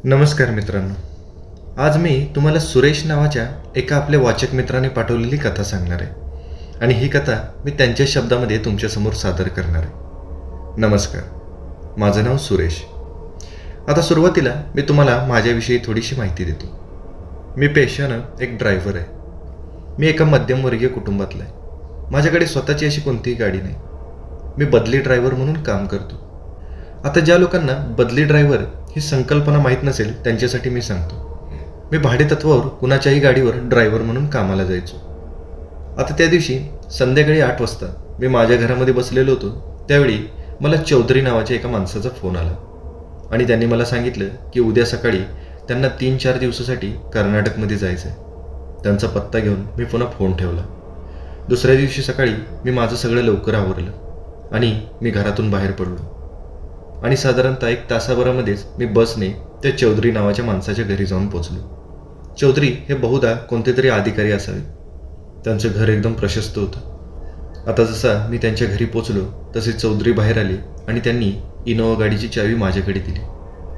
नमस्कार मित्रांनो. आज मी तुम्हाला सुरेश नावाच्या एका आपल्या वाचक मित्राने पाठवलेली कथा सांगणार आहे आणि ही कथा मी त्यांच्या शब्दामध्ये तुमच्यासमोर सादर करणार आहे. नमस्कार, माझं नाव सुरेश. आता सुरुवातीला मी तुम्हाला माझ्याविषयी थोडीशी माहिती देतो. मी पेशानं एक ड्रायव्हर आहे. मी एका मध्यमवर्गीय कुटुंबातला आहे. माझ्याकडे स्वतःची अशी कोणतीही गाडी नाही. मी बदली ड्रायव्हर म्हणून काम करतो. आता ज्या लोकांना बदली ड्रायव्हर ही संकल्पना माहीत नसेल त्यांच्यासाठी मी सांगतो. मी भाडेतत्वावर कुणाच्याही गाडीवर ड्रायव्हर म्हणून कामाला जायचो. आता त्या दिवशी संध्याकाळी 8 वाजता मी माझ्या घरामध्ये बसलेलो होतो. त्यावेळी मला चौधरी नावाच्या एका माणसाचा फोन आला आणि त्यांनी मला सांगितलं की उद्या सकाळी त्यांना 3-4 दिवसासाठी कर्नाटकमध्ये जायचं आहे. त्यांचा पत्ता घेऊन मी पुन्हा फोन ठेवला. दुसऱ्या दिवशी सकाळी मी माझं सगळं लवकर आवरलं आणि मी घरातून बाहेर पडलो आणि साधारणतः 1 तासाभरामध्येच मी बसने त्या चौधरी नावाच्या माणसाच्या घरी जाऊन पोचलो. चौधरी हे बहुधा कोणते तरी अधिकारी असावे. त्यांचं घर एकदम प्रशस्त होतं. आता जसा मी त्यांच्या घरी पोचलो तसे चौधरी बाहेर आले आणि त्यांनी इनोवा गाडीची चावी माझ्याकडे दिली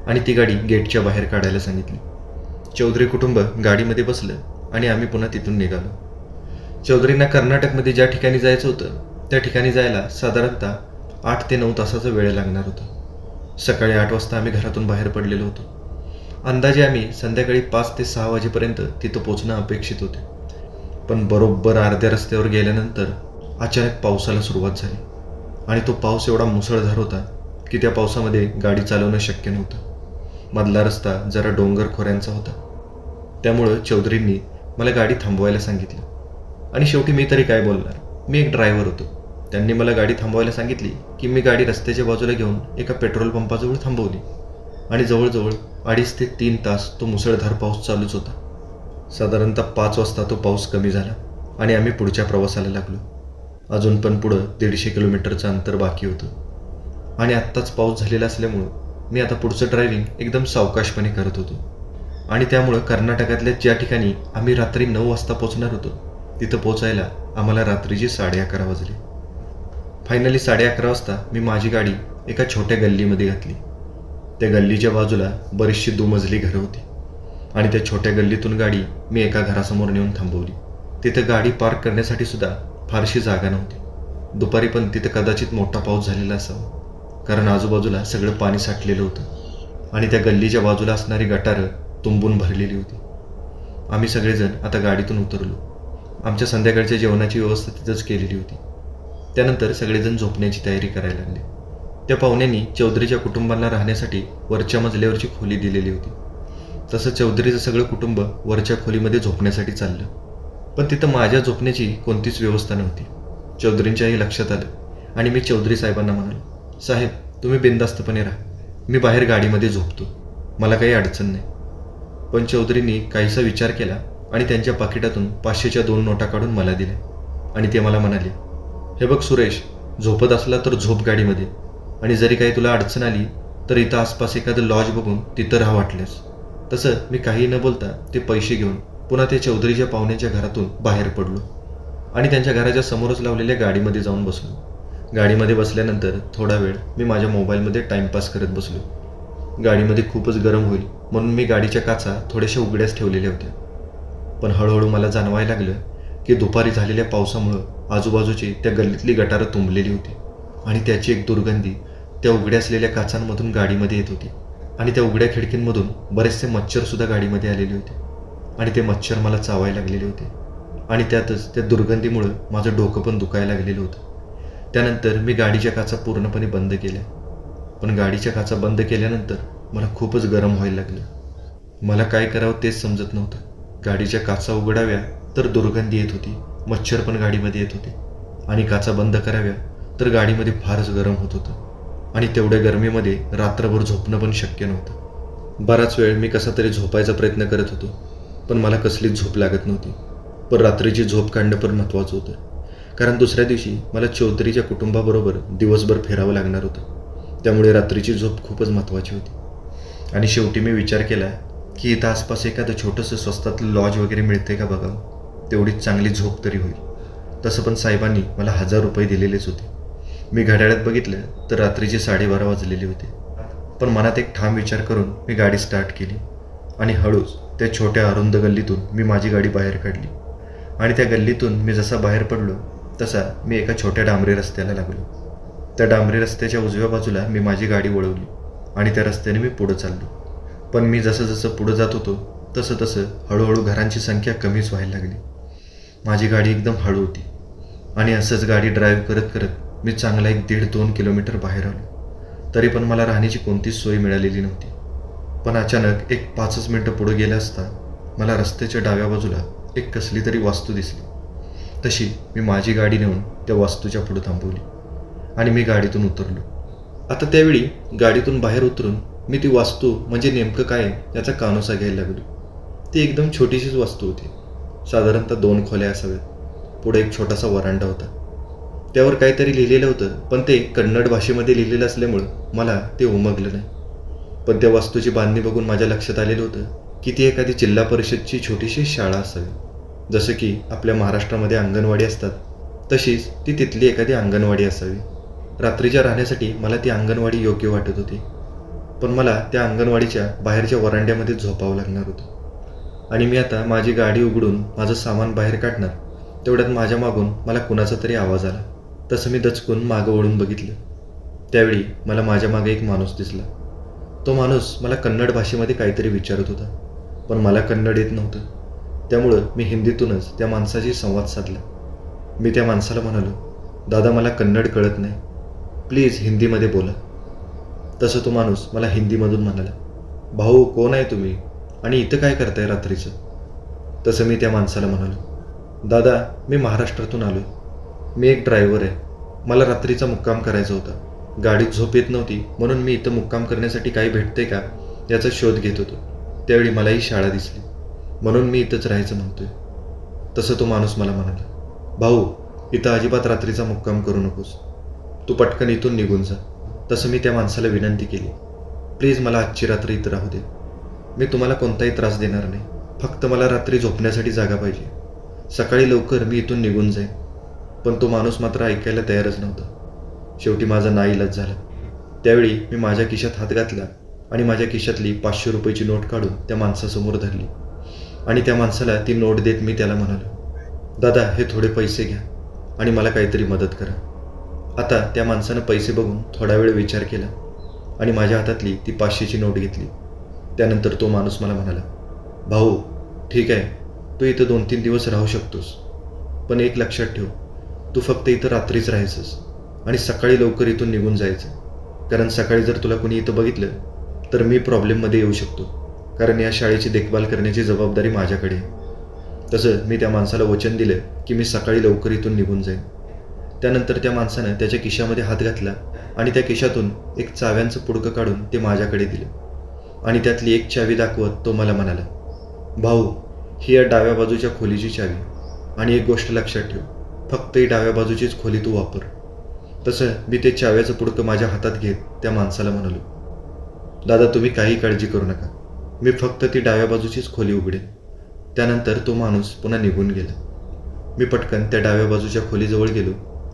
आणि ती गाडी गेटच्या बाहेर काढायला सांगितली. चौधरी कुटुंब गाडीमध्ये बसलं आणि आम्ही पुन्हा तिथून निघालो. चौधरींना कर्नाटकमध्ये ज्या ठिकाणी जायचं होतं त्या ठिकाणी जायला साधारणतः 8 ते 9 तासाचा वेळ लागणार होता. सकाळी 8 वाजता आम्ही घरातून बाहेर पडलेलो होतो. अंदाजे आम्ही संध्याकाळी 5 ते 6 वाजेपर्यंत तिथं पोचणं अपेक्षित होते. पण बरोबर अर्ध्या रस्त्यावर गेल्यानंतर अचानक पावसाला सुरुवात झाली आणि तो पाऊस एवढा मुसळधार होता की त्या पावसामध्ये गाडी चालवणं शक्य नव्हतं. मधला रस्ता जरा डोंगर खोऱ्यांचा होता. त्यामुळं चौधरींनी मला गाडी थांबवायला सांगितलं आणि शेवटी मी तरी काय बोलणार. मी एक ड्रायव्हर होतो. त्यांनी मला गाडी थांबवायला सांगितली की मी गाडी रस्त्याच्या बाजूला घेऊन एका पेट्रोल पंपाजवळ थांबवली आणि जवळजवळ 2.5 ते 3 तास तो मुसळधार पाऊस चालूच होता. साधारणतः 5 वाजता तो पाऊस कमी झाला आणि आम्ही पुढच्या प्रवासाला लागलो. अजून पण पुढं 150 किलोमीटरचं अंतर बाकी होतं आणि आत्ताच पाऊस झालेला असल्यामुळं मी आता पुढचं ड्रायव्हिंग एकदम सावकाशपणे करत होतो आणि त्यामुळं कर्नाटकातल्या ज्या ठिकाणी आम्ही रात्री 9 वाजता पोचणार होतो तिथं पोचायला आम्हाला रात्रीचे 11:30 वाजले. फायनली 11:30 वाजता मी माझी गाडी एका छोट्या गल्लीमध्ये घातली. त्या गल्लीच्या बाजूला बरीचशी दुमजली घरं होती आणि त्या छोट्या गल्लीतून गाडी मी एका घरासमोर नेऊन थांबवली. तिथं गाडी पार्क करण्यासाठी सुद्धा फारशी जागा नव्हती. दुपारी पण तिथं कदाचित मोठा पाऊस झालेला असावा कारण आजूबाजूला सगळं पाणी साठलेलं होतं आणि त्या गल्लीच्या बाजूला असणारी गटारं तुंबून भरलेली होती. आम्ही सगळेजण आता गाडीतून उतरलो. आमच्या संध्याकाळच्या जेवणाची व्यवस्था तिथंच केलेली होती. त्यानंतर सगळेजण झोपण्याची तयारी करायला लागले. त्या पाहुण्यांनी चौधरीच्या कुटुंबांना राहण्यासाठी वरच्या मजल्यावरची खोली दिलेली होती. तसं चौधरीचं सगळं कुटुंब वरच्या खोलीमध्ये झोपण्यासाठी चाललं. पण तिथं माझ्या झोपण्याची कोणतीच व्यवस्था नव्हती. चौधरींच्याही लक्षात आलं आणि मी चौधरी साहेबांना म्हणालो, साहेब तुम्ही बिनधास्तपणे राहा, मी बाहेर गाडीमध्ये झोपतो, मला काही अडचण नाही. पण चौधरींनी काहीसा विचार केला आणि त्यांच्या पाकिटातून 500च्या 2 नोटा काढून मला दिल्या आणि ते मला म्हणाले, हे बघ सुरेश, झोपत असला तर झोप गाडीमध्ये आणि जरी काही तुला अडचण आली तर इथं आसपास एखादं लॉज बघून तिथं राहा वाटल्यास. तसं मी काही न बोलता ते पैसे घेऊन पुन्हा त्या चौधरीच्या पाहुण्याच्या घरातून बाहेर पडलो आणि त्यांच्या घराच्या समोरच लावलेल्या गाडीमध्ये जाऊन बसलो. गाडीमध्ये बसल्यानंतर थोडा वेळ मी माझ्या मोबाईलमध्ये टाईमपास करत बसलो. गाडीमध्ये खूपच गरम होईल म्हणून मी गाडीच्या काचा थोड्याशा उघड्याच ठेवलेल्या होत्या. पण हळूहळू मला जाणवायला लागलं की दुपारी झालेल्या पावसामुळं आजूबाजूची त्या गल्लीतली गटारं तुंबलेली होती आणि त्याची एक दुर्गंधी त्या उघड्या असलेल्या काचांमधून गाडीमध्ये येत होती आणि त्या उघड्या खिडकींमधून बरेचसे मच्छरसुद्धा गाडीमध्ये आलेले होते आणि ते मच्छर मला चावायला लागलेले होते आणि त्यातच त्या दुर्गंधीमुळं माझं डोकं पण दुखायला लागलेलं होतं. त्यानंतर मी गाडीच्या काचा पूर्णपणे बंद केल्या. पण गाडीच्या काचा बंद केल्यानंतर मला खूपच गरम व्हायला लागलं. मला काय करावं तेच समजत नव्हतं. गाडीच्या काचा उघडाव्या तर दुर्गंधी येत होती, मच्छर पण गाडीमध्ये येत होते आणि काचा बंद कराव्या तर गाडीमध्ये फारच गरम होत होतं आणि तेवढ्या गरमीमध्ये रात्रभर झोपणं पण शक्य नव्हतं. बराच वेळ मी कसा तरी झोपायचा प्रयत्न करत होतो पण मला कसलीच झोप लागत नव्हती. पण रात्रीची झोप काढणं पण महत्त्वाचं होतं कारण दुसऱ्या दिवशी मला चौधरीच्या कुटुंबाबरोबर दिवसभर फिरावं लागणार होतं. त्यामुळे रात्रीची झोप खूपच महत्त्वाची होती आणि शेवटी मी विचार केला की इथं आसपास एखादं छोटंसं स्वस्तातलं लॉज वगैरे मिळते का बघावं, तेवढीच चांगली झोप तरी होईल. तसं पण साहेबांनी मला 1000 रुपये दिलेलेच होते. मी घड्याळात बघितलं तर रात्रीचे 12:30 वाजलेले होते. पण मनात एक ठाम विचार करून मी गाडी स्टार्ट केली आणि हळूच त्या छोट्या अरुंद गल्लीतून मी माझी गाडी बाहेर काढली. आणि त्या गल्लीतून मी जसा बाहेर पडलो तसा मी एका छोट्या डांबरी रस्त्याला लागलो. त्या डांबरी रस्त्याच्या उजव्या बाजूला मी माझी गाडी वळवली आणि त्या रस्त्याने मी पुढं चाललो. पण मी जसं जसं पुढं जात होतो तसं तसं हळूहळू घरांची संख्या कमीच व्हायला लागली. माझी गाडी एकदम हळू होती आणि असंच गाडी ड्राईव्ह करत करत मी चांगला 1-1.5-2 किलोमीटर बाहेर आलो. तरी पण मला राहण्याची कोणतीच सोय मिळालेली नव्हती. पण अचानक एक 5 मिनिटं पुढे गेलं असता मला रस्त्याच्या डाव्या बाजूला एक कसली तरी वास्तू दिसली. तशी मी माझी गाडी नेऊन त्या वास्तूच्या पुढे थांबवली आणि मी गाडीतून उतरलो. आता त्यावेळी गाडीतून बाहेर उतरून मी ती वास्तू म्हणजे नेमकं काय याचा कानोसा घ्यायला लागलो. ती एकदम छोटीशीच वास्तू होती. साधारणतः 2 खोल्या असाव्यात. पुढे एक छोटासा वरांडा होता. त्यावर काहीतरी लिहिलेलं होतं, पण ते कन्नड भाषेमध्ये लिहिलेलं असल्यामुळं मला ते उमगलं नाही. पण त्या वास्तूची बांधणी बघून माझ्या लक्षात आलेलं होतं की ती एखादी जिल्हा परिषदची छोटीशी शाळा असावी. जसं की आपल्या महाराष्ट्रामध्ये अंगणवाडी असतात तशीच ती तिथली एखादी अंगणवाडी असावी. रात्रीच्या राहण्यासाठी मला ती अंगणवाडी योग्य वाटत होती. पण मला त्या अंगणवाडीच्या बाहेरच्या वरांड्यामध्ये झोपावं लागणार होतं. आणि मी आता माझी गाडी उघडून माझं सामान बाहेर काढणार तेवढ्यात माझ्या मागून मला कुणाचा तरी आवाज आला. तसं मी दचकून मागं वळून बघितलं. त्यावेळी मला माझ्या मागे एक माणूस दिसला. तो माणूस मला कन्नड भाषेमध्ये काहीतरी विचारत होता, पण मला कन्नड येत नव्हतं. त्यामुळं मी हिंदीतूनच त्या माणसाशी संवाद साधला. मी त्या माणसाला म्हणालो, दादा मला कन्नड कळत नाही, प्लीज हिंदीमध्ये बोला. तसं तो माणूस मला हिंदीमधून म्हणाला, भाऊ कोण आहे तुम्ही आणि इथं काय करताय रात्रीचं? तसं मी त्या माणसाला म्हणालो, दादा मी महाराष्ट्रातून आलो आहे. मी एक ड्रायव्हर आहे. मला रात्रीचा मुक्काम करायचा होता. गाडीत झोप येत नव्हती म्हणून मी इथं मुक्काम करण्यासाठी काही भेटते का याचा शोध घेत होतो. त्यावेळी मला ही शाळा दिसली म्हणून मी इथंच राहायचं म्हणतोय. तसं तो माणूस मला म्हणाला, भाऊ इथं अजिबात रात्रीचा मुक्काम करू नकोस, तू पटकन इथून निघून जा. तसं मी त्या माणसाला विनंती केली, प्लीज मला आजची रात्र इथं राहू दे. मी तुम्हाला कोणताही त्रास देणार नाही, फक्त मला रात्री झोपण्यासाठी जागा पाहिजे. सकाळी लवकर मी इथून निघून जाईन. पण तो माणूस मात्र ऐकायला तयारच नव्हता. शेवटी माझा नाईलाज झाला. त्यावेळी मी माझ्या खिशात हात घातला आणि माझ्या खिशातली 500 रुपयाची नोट काढून त्या माणसासमोर धरली आणि त्या माणसाला ती नोट देत मी त्याला म्हणालो, दादा हे थोडे पैसे घ्या आणि मला काहीतरी मदत करा. आता त्या माणसानं पैसे बघून थोडा वेळ विचार केला आणि माझ्या हातातली ती 500ची नोट घेतली. त्यानंतर तो माणूस मला म्हणाला, भाऊ ठीक आहे, तू इथं 2-3 दिवस राहू शकतोस, पण एक लक्षात ठेव, तू फक्त इथं रात्रीच राहायचंस आणि सकाळी लवकर इथून निघून जायचं. कारण सकाळी जर तुला कोणी इथं बघितलं तर मी प्रॉब्लेममध्ये येऊ शकतो, कारण या शाळेची देखभाल करण्याची जबाबदारी माझ्याकडे आहे. तसं मी त्या माणसाला वचन दिलं की मी सकाळी लवकर इथून निघून जाईन. त्यानंतर त्या माणसानं त्याच्या खिशामध्ये हात घातला आणि त्या खिशातून एक चाव्यांचं पुडकं काढून ते माझ्याकडे दिलं आणि त्यातली एक चावी दाखवत तो मला म्हणाला, भाऊ ही या डाव्या बाजूच्या खोलीची चावी आणि एक गोष्ट लक्षात ठेव, फक्त ही डाव्या बाजूचीच खोली तू वापर. तसं मी ते चाव्याचं पुडकं माझ्या हातात घेत त्या माणसाला म्हणालो, दादा तुम्ही काही काळजी करू नका, मी फक्त ती डाव्या बाजूचीच खोली उघडेन. त्यानंतर तो माणूस पुन्हा निघून गेला. मी पटकन त्या डाव्या बाजूच्या खोलीजवळ गेलो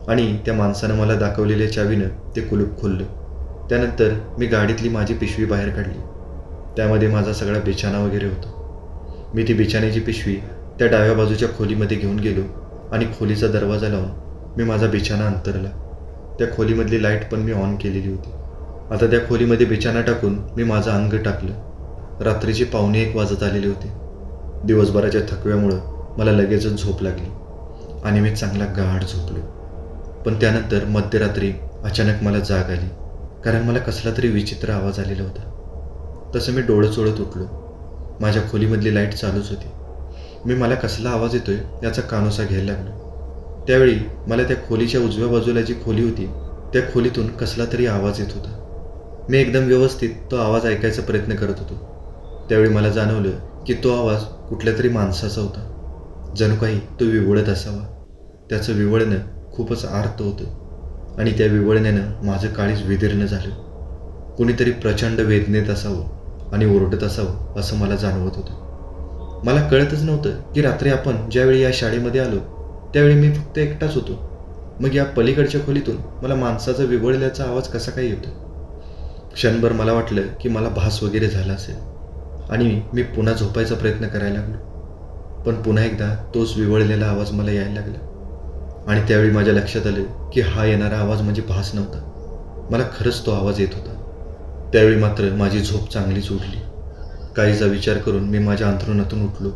आणि त्या माणसानं मला दाखवलेल्या चावीनं ते कुलूप खोललं. त्यानंतर मी गाडीतली माझी पिशवी बाहेर काढली. त्यामध्ये माझा सगळा बिछाना वगैरे होता. मी ती बिछाण्याची पिशवी त्या डाव्या बाजूच्या खोलीमध्ये घेऊन गेलो आणि खोलीचा दरवाजा लावून मी माझा बिछाना अंतरला. त्या खोलीमधली लाईट पण मी ऑन केलेली होती. आता त्या खोलीमध्ये बिछाना टाकून मी माझं अंग टाकलं. रात्रीचे 1:45 वाजत आलेले होते. दिवसभराच्या थकव्यामुळं मला लगेचच झोप लागली आणि मी चांगला गाढ झोपलो. पण त्यानंतर मध्यरात्री अचानक मला जाग आली, कारण मला कसला तरी विचित्र आवाज आलेला होता. तसं मी डोळं चोळत उठलो. माझ्या खोलीमधली लाईट चालूच होती. मी मला कसला आवाज येतोय याचा कानोसा घ्यायला लागलो. त्यावेळी मला त्या खोलीच्या उजव्या बाजूला जी खोली होती त्या खोलीतून कसला तरी आवाज येत होता. मी एकदम व्यवस्थित तो आवाज ऐकायचा प्रयत्न करत होतो. त्यावेळी मला जाणवलं की तो आवाज कुठल्या तरी माणसाचा होता. जणू काही तो विवळत असावा. त्याचं विवळणं खूपच आर्त होतं आणि त्या विवळण्यानं माझं काळीज विदीर्ण झालं. कुणीतरी प्रचंड वेदनेत असावं आणि ओरडत असावं असं मला जाणवत होतं. मला कळतच नव्हतं की रात्री आपण ज्यावेळी या शाळेमध्ये आलो त्यावेळी मी फक्त एकटाच होतो. मग या पलीकडच्या खोलीतून मला माणसाचा विवळल्याचा आवाज कसा काय येतो? क्षणभर मला वाटलं की मला भास वगैरे झाला असेल आणि मी पुन्हा झोपायचा प्रयत्न करायला लागलो. पण पुन्हा एकदा तोच विवळलेला आवाज मला यायला लागला आणि त्यावेळी माझ्या लक्षात आलं की हा येणारा आवाज म्हणजे भास नव्हता, मला खरंच तो आवाज येत होता. त्यावेळी मात्र माझी झोप चांगलीच उडली. काहीचा विचार करून मी माझ्या अंथरुणातून उठलो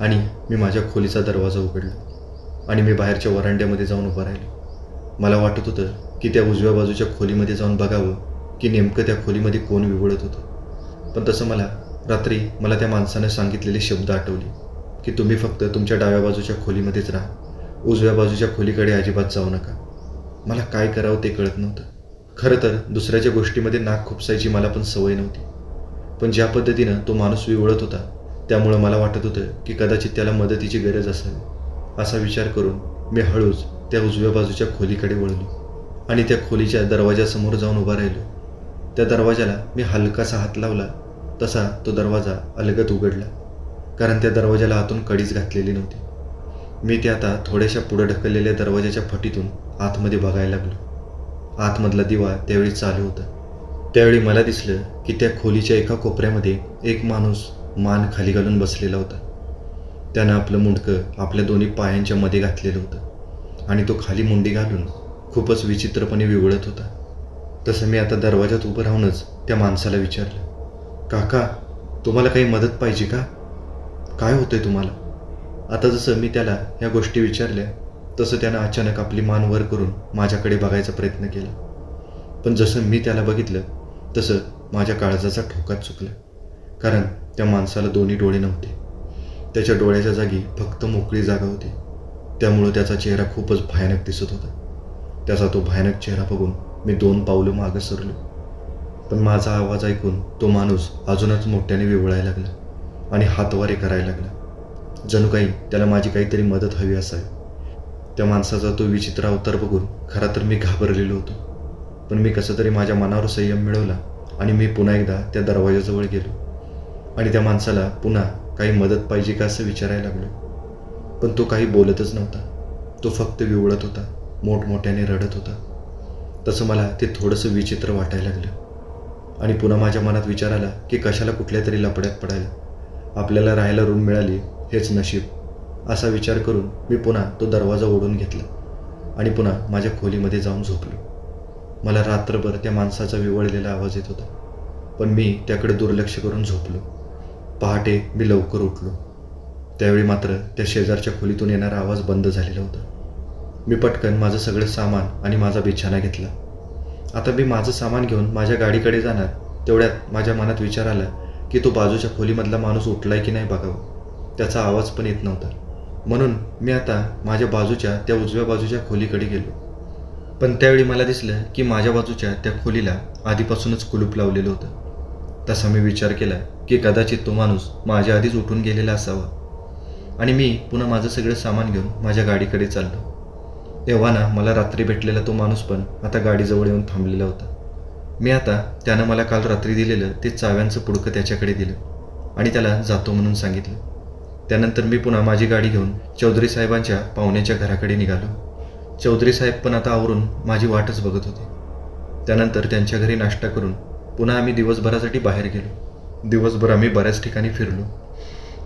आणि मी माझ्या खोलीचा दरवाजा उघडला आणि मी बाहेरच्या वरांड्यामध्ये जाऊन उभा राहिलो. मला वाटत होतं की त्या उजव्या बाजूच्या खोलीमध्ये जाऊन बघावं की नेमकं त्या खोलीमध्ये कोण विवळत होतं. पण तसं रात्री मला त्या माणसानं सांगितलेले शब्द आठवले की तुम्ही फक्त तुमच्या डाव्या बाजूच्या खोलीमध्येच राहा, उजव्या बाजूच्या खोलीकडे अजिबात जाऊ नका. मला काय करावं ते कळत नव्हतं. खरं तर दुसऱ्याच्या गोष्टीमध्ये नाक खुपसायची मला पण सवय नव्हती, पण ज्या पद्धतीनं तो माणूस विवळत होता त्यामुळं मला वाटत होतं की कदाचित त्याला मदतीची गरज असावी. असा विचार करून मी हळूच त्या उजव्या बाजूच्या खोलीकडे वळलो आणि त्या खोलीच्या दरवाजासमोर जाऊन उभा राहिलो. त्या दरवाजाला मी हलकासा हात लावला तसा तो दरवाजा अलगद उघडला, कारण त्या दरवाजाला आतून कडीच घातलेली नव्हती. मी ते आता थोड्याशा पुढे ढकललेल्या दरवाजाच्या फटीतून आतमध्ये बघायला लागलो. आतमधला दिवा त्यावेळी चालू होता. त्यावेळी मला दिसलं की त्या खोलीच्या एका कोपऱ्यामध्ये एक माणूस मान खाली घालून बसलेला होता. त्यानं आपलं मुंडकं आपल्या दोन्ही पायांच्या मध्ये घातलेलं होतं आणि तो खाली मुंडी घालून खूपच विचित्रपणे विवळत होता. तसं मी आता दरवाजात उभं राहूनच त्या माणसाला विचारलं, काका, तुम्हाला काही मदत पाहिजे का? काय होतंय तुम्हाला? आता जसं मी त्याला ह्या गोष्टी विचारल्या तसं त्यानं अचानक आपली मान वर करून माझ्याकडे बघायचा प्रयत्न केला. पण जसं मी त्याला बघितलं तसं माझ्या काळजाचा ठोकाच चुकला, कारण त्या माणसाला दोन्ही डोळे नव्हते. त्याच्या डोळ्याच्या जागी फक्त मोकळी जागा होती. त्यामुळं त्याचा चेहरा खूपच भयानक दिसत होता. त्याचा तो भयानक चेहरा बघून मी 2 पावलं मागं सरलो. पण माझा आवाज ऐकून तो माणूस अजूनच मोठ्याने विवळायला लागला आणि हातवारे करायला लागला, जणू काही त्याला माझी काहीतरी मदत हवी असावी. त्या माणसाचा तो विचित्र अवतार बघून खरा तर मी घाबरलेलो होतो, पण मी कसं तरी माझ्या मनावर संयम मिळवला आणि मी पुन्हा एकदा त्या दरवाजाजवळ गेलो आणि त्या माणसाला पुन्हा काही मदत पाहिजे का असं विचारायला लागलो. पण तो काही बोलतच नव्हता. तो फक्त विवळत होता, मोठमोठ्याने रडत होता. तसं मला ते थोडंसं विचित्र वाटायला लागलं आणि पुन्हा माझ्या मनात विचार आला की कशाला कुठल्या तरी लपड्यात पडायला, आपल्याला राहायला रूम मिळाली हेच नशीब. असा विचार करून मी पुन्हा तो दरवाजा ओढून घेतला आणि पुन्हा माझ्या खोलीमध्ये जाऊन झोपलो. मला रात्रभर त्या माणसाचा विवळलेला आवाज येत होता, पण मी त्याकडे दुर्लक्ष करून झोपलो. पहाटे मी लवकर उठलो. त्यावेळी मात्र त्या शेजारच्या खोलीतून येणारा आवाज बंद झालेला होता. मी पटकन माझं सगळं सामान आणि माझा बिछाना घेतला. आता मी माझं सामान घेऊन माझ्या गाडीकडे जाणार तेवढ्यात माझ्या मनात विचार आला की तो बाजूच्या खोलीमधला माणूस उठलाय की नाही बघावं. त्याचा आवाज पण येत नव्हता, म्हणून मी आता माझ्या बाजूच्या त्या उजव्या बाजूच्या खोलीकडे गेलो. पण त्यावेळी मला दिसलं की माझ्या बाजूच्या त्या खोलीला आधीपासूनच कुलूप लावलेलं होतं. तसा मी विचार केला की कदाचित तो माणूस माझ्या आधीच उठून गेलेला असावा आणि मी पुन्हा माझं सगळं सामान घेऊन माझ्या गाडीकडे चाललो. तेव्हा ना मला रात्री भेटलेला तो माणूस पण आता गाडीजवळ येऊन थांबलेला होता. मी आता त्यानं मला काल रात्री दिलेलं ते चाव्यांचं पुडकं त्याच्याकडे दिलं आणि त्याला जातो म्हणून सांगितलं. त्यानंतर मी पुन्हा माझी गाडी घेऊन चौधरी साहेबांच्या पाहुण्याच्या घराकडे निघालो. चौधरी साहेब पण आता आवरून माझी वाटच बघत होते. त्यानंतर त्यांच्या घरी नाश्ता करून पुन्हा आम्ही दिवसभरासाठी बाहेर गेलो. दिवसभर आम्ही बऱ्याच ठिकाणी फिरलो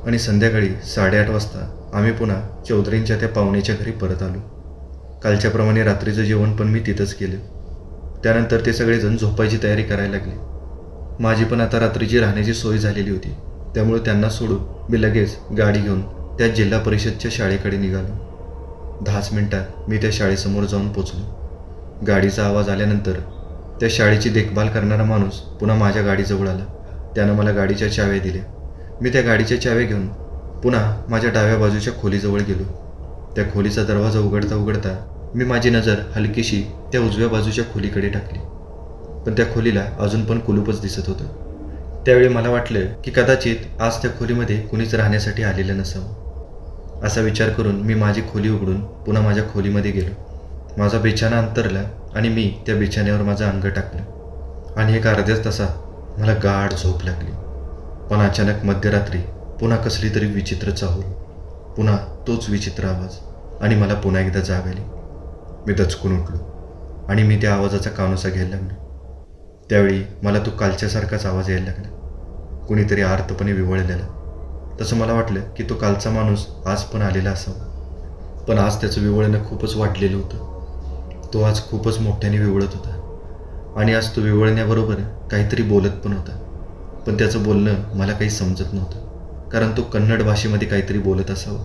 आणि संध्याकाळी 8:30 वाजता आम्ही पुन्हा चौधरींच्या त्या पाहुण्याच्या घरी परत आलो. कालच्याप्रमाणे रात्रीचं जेवण पण मी तिथंच केलं. त्यानंतर ते सगळेजण झोपायची तयारी करायला लागले. माझी पण आता रात्रीची राहण्याची सोय झालेली होती, त्यामुळे त्यांना सोडून मी लगेच गाडी घेऊन त्या जिल्हा परिषदच्या शाळेकडे निघालो. 10 मिनिटात मी त्या शाळेसमोर जाऊन पोचलो. गाडीचा आवाज आल्यानंतर त्या शाळेची देखभाल करणारा माणूस पुन्हा माझ्या गाडीजवळ आला. त्यानं मला गाडीच्या चाव्या दिल्या. मी त्या गाडीच्या चाव्या घेऊन पुन्हा माझ्या डाव्या बाजूच्या खोलीजवळ गेलो. त्या खोलीचा दरवाजा उघडता उघडता मी माझी नजर हलकीशी त्या उजव्या बाजूच्या खोलीकडे टाकली, पण त्या खोलीला अजून पण कुलूपच दिसत होतं. त्यावेळी मला वाटलं की कदाचित आज त्या खोलीमध्ये कुणीच राहण्यासाठी आलेलं नसावं. असा विचार करून मी माझी खोली उघडून पुन्हा माझ्या खोलीमध्ये गेलो. माझा बिछाना अंतरला आणि मी त्या बिछाण्यावर माझं अंग टाकलं आणि एक अर्ध्याच तासात मला गाढ झोप लागली. पण अचानक मध्यरात्री पुन्हा कसली तरी विचित्र चाहूल, पुन्हा तोच विचित्र आवाज आणि मला पुन्हा एकदा जाग आली. मी दचकून उठलो आणि मी त्या आवाजाचा कानोसा घ्यायला लागलो. त्यावेळी मला तो कालच्यासारखाच आवाज यायला लागला, कुणीतरी आर्तपणे विव्हळलेला. तसं मला वाटलं की तो कालचा माणूस आज पण आलेला असावा. पण आज त्याचं विव्हळणं खूपच वाढलेलं होतं. तो आज खूपच मोठ्याने विव्हळत होता. आणि आज तो विव्हळण्याबरोबर काहीतरी बोलत पण होता. पण त्याचं बोलणं मला काही समजत नव्हतं, कारण तो कन्नड भाषेमध्ये काहीतरी बोलत असावं.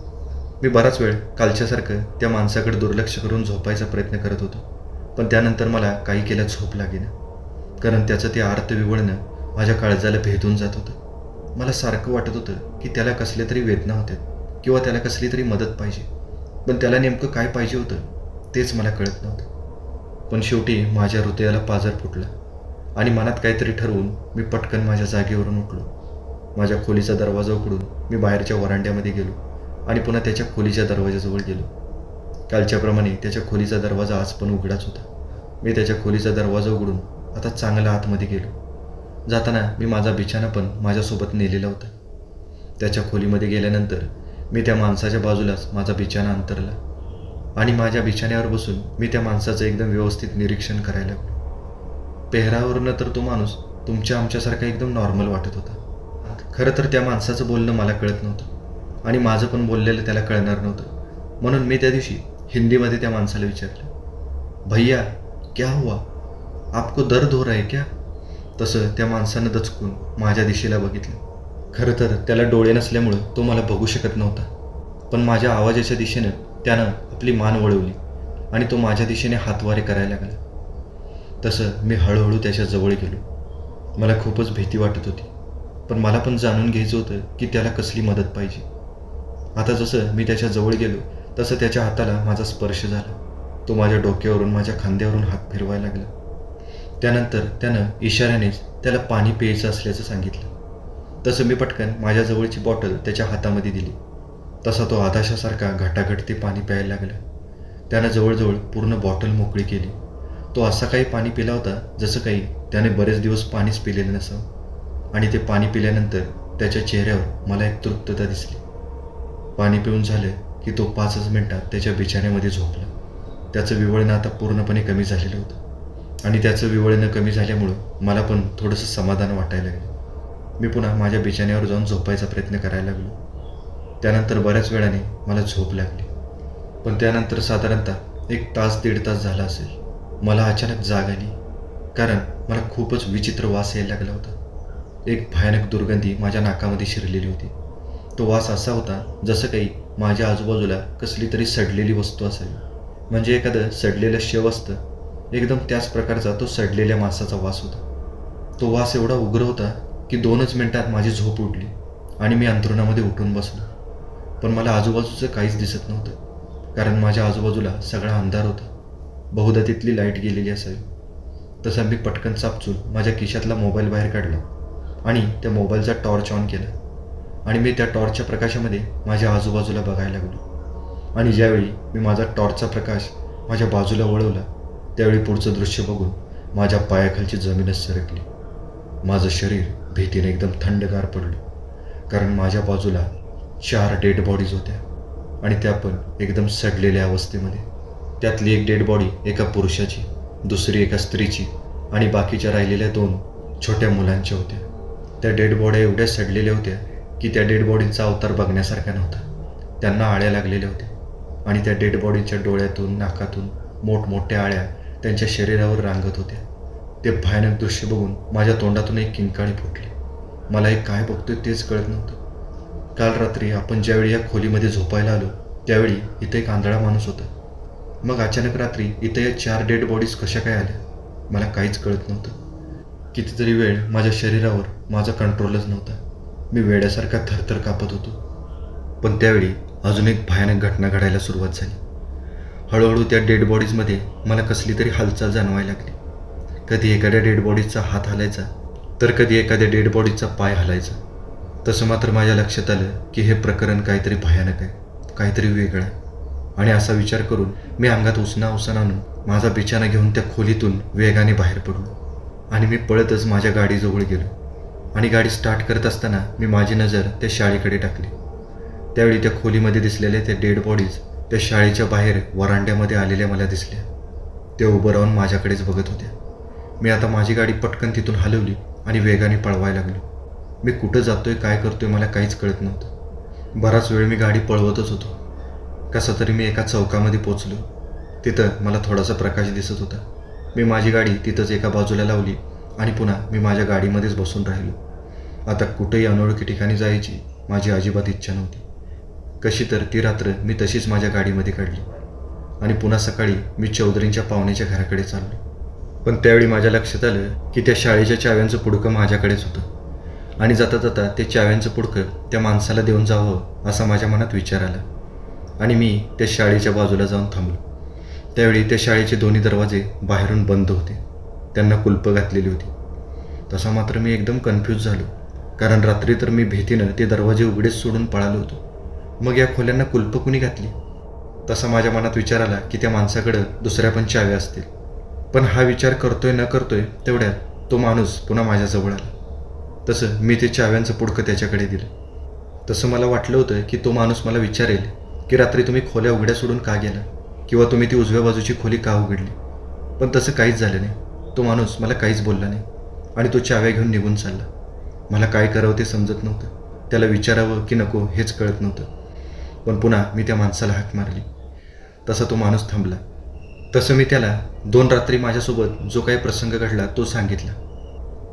मी बराच वेळ कालच्यासारखं त्या माणसाकडे दुर्लक्ष करून झोपायचा प्रयत्न करत होतो. पण त्यानंतर मला काही केल्या झोप लागेना, कारण त्याचं ते आर्त विव्हळणं माझ्या काळजाला भेदून जात होतं. मला सारखं वाटत होतं की त्याला कसल्या तरी वेदना होत्यात किंवा त्याला कसली तरी मदत पाहिजे. पण त्याला नेमकं काय पाहिजे होतं तेच मला कळत नव्हतं. पण शेवटी माझ्या हृदयाला पाझर फुटला आणि मनात काहीतरी ठरवून मी पटकन माझ्या जागेवरून उठलो. माझ्या खोलीचा दरवाजा उघडून मी बाहेरच्या वरांड्यामध्ये गेलो आणि पुन्हा त्याच्या खोलीच्या दरवाजाजवळ गेलो. कालच्याप्रमाणे त्याच्या खोलीचा दरवाजा आज पण उघडाच होता. मी त्याच्या खोलीचा दरवाजा उघडून आता चांगला आतमध्ये गेलो. जाताना मी माझा बिछाना पण माझ्यासोबत नेलेला होता. त्याच्या खोलीमध्ये गेल्यानंतर मी त्या माणसाच्या बाजूलाच माझा बिछाना अंतरला आणि माझ्या बिछाण्यावर बसून मी त्या माणसाचं एकदम व्यवस्थित निरीक्षण करायला लागलो. पेहरावरनं तर तो माणूस तुमच्या आमच्यासारखा एकदम नॉर्मल वाटत होता. खरं तर त्या माणसाचं बोलणं मला कळत नव्हतं आणि माझं पण बोललेलं त्याला कळणार नव्हतं. म्हणून मी त्या दिवशी हिंदीमध्ये त्या माणसाला विचारलं, भैया क्या हुआ, आपको दर्द हो रहा है क्या? तसं त्या माणसानं दचकून माझ्या दिशेला बघितलं. खरं तर त्याला डोळे नसल्यामुळं तो मला बघू शकत नव्हता. पण माझ्या आवाजाच्या दिशेनं त्यानं आपली मान वळवली आणि तो माझ्या दिशेने हातवारे करायला लागला. तसं मी हळूहळू त्याच्या जवळ गेलो. मला खूपच भीती वाटत होती, पण मला पण जाणून घ्यायचं होतं की त्याला कसली मदत पाहिजे. आता जसं मी त्याच्या जवळ गेलो तसं त्याच्या हाताला माझा स्पर्श झाला. तो माझ्या डोक्यावरून माझ्या खांद्यावरून हात फिरवायला लागला. त्यानंतर त्यानं इशाऱ्यानेच त्याला पाणी प्यायचं असल्याचं सांगितलं. तसं मी पटकन माझ्या जवळची बॉटल त्याच्या हातामध्ये दिली. तसा तो आदाशासारखा घटाघट ते पाणी प्यायला लागला. त्यानं जवळजवळ पूर्ण बॉटल मोकळी केली. तो असा काही पाणी पिला होता जसं काही त्याने बरेच दिवस पाणीच पिलेलं नसावं. आणि ते पाणी पिल्यानंतर त्याच्या चेहऱ्यावर मला एक तृप्तता दिसली. पाणी पिऊन झालं की तो 5 मिनिटात त्याच्या बिछाण्यामध्ये झोपला. त्याचं विव्हळणं आता पूर्णपणे कमी झालेलं होतं आणि त्याचं विव्हळणं कमी झाल्यामुळं मला पण थोडंसं समाधान वाटायला लागलं. मी पुन्हा माझ्या बिछाण्यावर जाऊन झोपायचा प्रयत्न करायला लागलो. त्यानंतर बऱ्याच वेळाने मला झोप लागली. पण त्यानंतर साधारणतः 1 तास 1.5 तास झाला असेल, मला अचानक जाग आली, कारण मला खूपच विचित्र वास यायला लागला होता. एक भयानक दुर्गंधी माझ्या नाकामध्ये शिरलेली होती. तो वास असा होता जसं काही माझ्या आजूबाजूला कसली तरी सडलेली वस्तू असावी. म्हणजे एखादं सडलेलं शेव असतं, एकदम त्याच प्रकारचा तो सडलेल्या मांसाचा वास होता. तो वास एवढा उग्र होता की 2च मिनिटात माझी झोप उडली आणि मी अंथरुणामध्ये उठून बसलो. पण मला आजूबाजूचं काहीच दिसत नव्हतं, कारण माझ्या आजूबाजूला सगळा अंधार होता. बहुधा तिथली लाईट गेलेली असावी. तसा मी पटकन चापचून माझ्या खिशातला मोबाईल बाहेर काढला आणि त्या मोबाईलचा टॉर्च ऑन केला आणि मी त्या टॉर्चच्या प्रकाशामध्ये माझ्या आजूबाजूला बघायला लागलो. आणि ज्यावेळी मी माझा टॉर्चचा प्रकाश माझ्या बाजूला वळवला त्यावेळी पुढचं दृश्य बघून माझ्या पायाखालची जमीनच सरकली. माझं शरीर भीतीने एकदम थंडगार पडलं, कारण माझ्या बाजूला 4 डेड बॉडीज होत्या आणि त्या पण एकदम सडलेल्या अवस्थेमध्ये. त्यातली एक डेड बॉडी एका पुरुषाची, दुसरी एका स्त्रीची आणि बाकीच्या राहिलेल्या 2 छोट्या मुलांच्या होत्या. त्या डेड बॉड्या एवढ्या सडलेल्या होत्या की त्या डेड बॉडींचा अवतार बघण्यासारखा नव्हता. त्यांना आळ्या लागलेल्या होत्या आणि त्या डेड बॉडीच्या डोळ्यातून नाकातून मोठमोठ्या आळ्या त्यांच्या शरीरावर रांगत होत्या. ते भयानक दृश्य बघून माझ्या तोंडातून एक किंकाळी फुटली. मला एक काय बघतोय तेच कळत नव्हतं. काल रात्री आपण ज्यावेळी या खोलीमध्ये झोपायला आलो त्यावेळी इथे एक आंधळा माणूस होता. मग अचानक रात्री इथे या 4 डेड बॉडीज कशा काय आल्या मला काहीच कळत नव्हतं. कितीतरी वेळ माझ्या शरीरावर माझा कंट्रोलच नव्हता. मी वेड्यासारखा थरथर कापत होतो. पण त्यावेळी अजून एक भयानक घटना घडायला सुरुवात झाली. हळूहळू त्या डेड बॉडीजमध्ये मला कसली तरी हालचाल जाणवायला लागली. कधी एखाद्या डेड बॉडीचा हात हलायचा तर कधी एखाद्या डेड बॉडीचा पाय हलायचा. तसं मात्र माझ्या लक्षात आलं की हे प्रकरण काहीतरी भयानक आहे, काहीतरी वेगळं आहे. आणि असा विचार करून मी अंगात उसना आणून माझा बिछाना घेऊन त्या खोलीतून वेगाने बाहेर पडलो आणि मी पळतच माझ्या गाडीजवळ गेलो. आणि गाडी स्टार्ट करत असताना मी माझी नजर त्या शाळेकडे टाकली. त्यावेळी त्या खोलीमध्ये दिसलेल्या त्या डेड बॉडीज त्या शाळेच्या बाहेर वरांड्यामध्ये आलेल्या मला दिसल्या. त्या उभं राहून माझ्याकडेच बघत होत्या. मी आता माझी गाडी पटकन तिथून हलवली आणि वेगाने पळवायला लागलो. मी कुठं जातोय, काय करतोय मला काहीच कळत नव्हतं. बराच वेळ मी गाडी पळवतच होतो. कसं तरी मी एका चौकामध्ये पोचलो. तिथं मला थोडासा प्रकाश दिसत होता. मी माझी गाडी तिथंच एका बाजूला लावली आणि पुन्हा मी माझ्या गाडीमध्येच बसून राहिलो. आता कुठेही अनोळखी ठिकाणी जायची माझी अजिबात इच्छा नव्हती. कशी तर ती रात्र मी तशीच माझ्या गाडीमध्ये काढली आणि पुन्हा सकाळी मी चौधरींच्या पाहुण्याच्या घराकडे चाललो. पण त्यावेळी माझ्या लक्षात आलं की त्या शाळेच्या चाव्यांचं पुडकं माझ्याकडेच होतं आणि जाता जाता ते चाव्यांचं पुडकं त्या माणसाला देऊन जावं असा माझ्या मनात विचार आला आणि मी त्या शाळेच्या बाजूला जाऊन थांबलो. त्यावेळी त्या शाळेचे दोन्ही दरवाजे बाहेरून बंद होते. त्यांना कुलपं घातलेली होती. तसा मात्र मी एकदम कन्फ्यूज झालो, कारण रात्री तर मी भीतीनं ते दरवाजे उघडेच सोडून पळालो होतो. मग या खोल्यांना कुलपं कुणी घातली? तसा माझ्या मनात विचार आला की त्या माणसाकडं दुसऱ्या पण चाव्या असतील. पण हा विचार करतोय न करतोय तेवढ्यात तो माणूस पुन्हा माझ्याजवळ आला. तसं मी ते चाव्यांचं पुडकं त्याच्याकडे दिलं. तसं मला वाटलं होतं की तो माणूस मला विचारेल की रात्री तुम्ही खोल्या उघड्या सोडून का गेला, किंवा तुम्ही ती उजव्या बाजूची खोली का उघडली. पण तसं काहीच झालं नाही. तो माणूस मला काहीच बोलला नाही आणि तो चाव्या घेऊन निघून चालला. मला काय करावं ते समजत नव्हतं. त्याला विचारावं की नको हेच कळत नव्हतं. पण पुन्हा मी त्या माणसाला हाक मारली. तसा तो माणूस थांबला. तसं मी त्याला 2 रात्री माझ्यासोबत जो काही प्रसंग घडला तो सांगितला.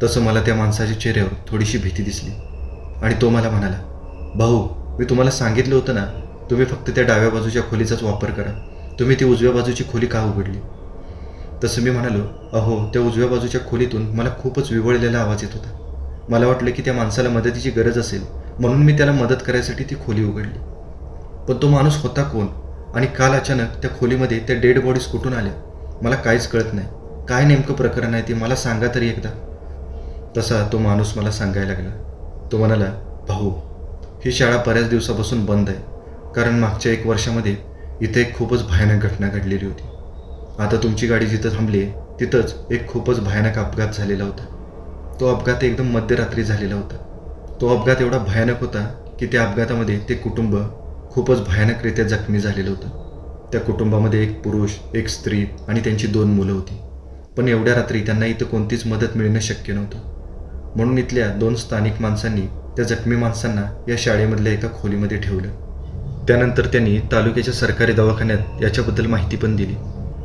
तसं मला त्या माणसाच्या चेहऱ्यावर थोडीशी भीती दिसली आणि तो मला म्हणाला, भाऊ, मी तुम्हाला सांगितलं होतं ना, तुम्ही फक्त त्या डाव्या बाजूच्या खोलीचाच वापर करा. तुम्ही ती उजव्या बाजूची खोली का उघडली? तसं मी म्हणालो, अहो, त्या उजव्या बाजूच्या खोलीतून मला खूपच विव्हळलेला आवाज येत होता. मला वाटलं की त्या माणसाला मदतीची गरज असेल म्हणून मी त्याला मदत करायसाठी ती खोली उघडली. पण तो माणूस होता कोण आणि काल अचानक त्या खोलीमध्ये त्या डेड बॉडीज कुठून आल्या मला काहीच कळत नाही. काय नेमकं प्रकरण आहे ते मला सांगा तरी एकदा. तसा तो माणूस मला सांगायला लागला. तो म्हणाला, भाऊ, ही शाळा बऱ्याच दिवसापासून बंद आहे, कारण मागच्या 1 वर्षामध्ये इथे एक खूपच भयानक घटना घडलेली होती. आता तुमची गाडी जिथं थांबली तिथंच एक खूपच भयानक अपघात झालेला होता. तो अपघात एकदम मध्यरात्री झालेला होता. तो अपघात एवढा भयानक होता की त्या अपघातामध्ये ते कुटुंब खूपच भयानकरित्या जखमी झालेलं होतं. त्या कुटुंबामध्ये एक पुरुष, एक स्त्री आणि त्यांची 2 मुलं होती. पण एवढ्या रात्री त्यांना इथं कोणतीच मदत मिळणं शक्य नव्हतं. म्हणून इथल्या 2 स्थानिक माणसांनी त्या जखमी माणसांना या शाळेमधल्या एका खोलीमध्ये ठेवलं. त्यानंतर त्यांनी तालुक्याच्या सरकारी दवाखान्यात याच्याबद्दल माहिती पण दिली.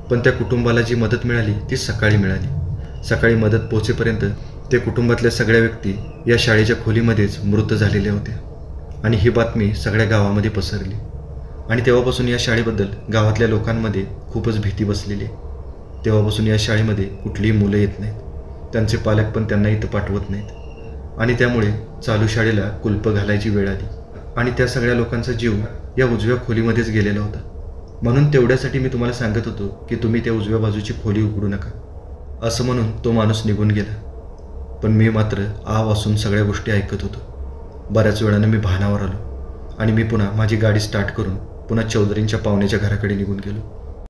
पण त्या कुटुंबाला जी मदत मिळाली ती सकाळी मिळाली. सकाळी मदत पोहोचेपर्यंत ते कुटुंबातल्या सगळ्या व्यक्ती या शाळेच्या खोलीमध्येच मृत झालेल्या होत्या आणि ही बातमी सगळ्या गावामध्ये पसरली. आणि तेव्हापासून या शाळेबद्दल गावातल्या लोकांमध्ये खूपच भीती बसलेली आहे. तेव्हापासून या शाळेमध्ये कुठलीही मुलं येत नाहीत. त्यांचे पालक पण त्यांना इथं पाठवत नाहीत आणि त्यामुळे चालू शाळेला कुलपं घालायची वेळ आली आणि त्या सगळ्या लोकांचा जीव या उजव्या खोलीमध्येच गेलेला होता. म्हणून तेवढ्यासाठी मी तुम्हाला सांगत होतो की तुम्ही त्या उजव्या बाजूची खोली उघडू नका. असं म्हणून तो माणूस निघून गेला. पण मी मात्र वासून सगळ्या गोष्टी ऐकत होतो. बऱ्याच वेळानं मी भानावर आलो आणि मी पुन्हा माझी गाडी स्टार्ट करून पुन्हा चौधरींच्या पाहुण्याच्या घराकडे निघून गेलो.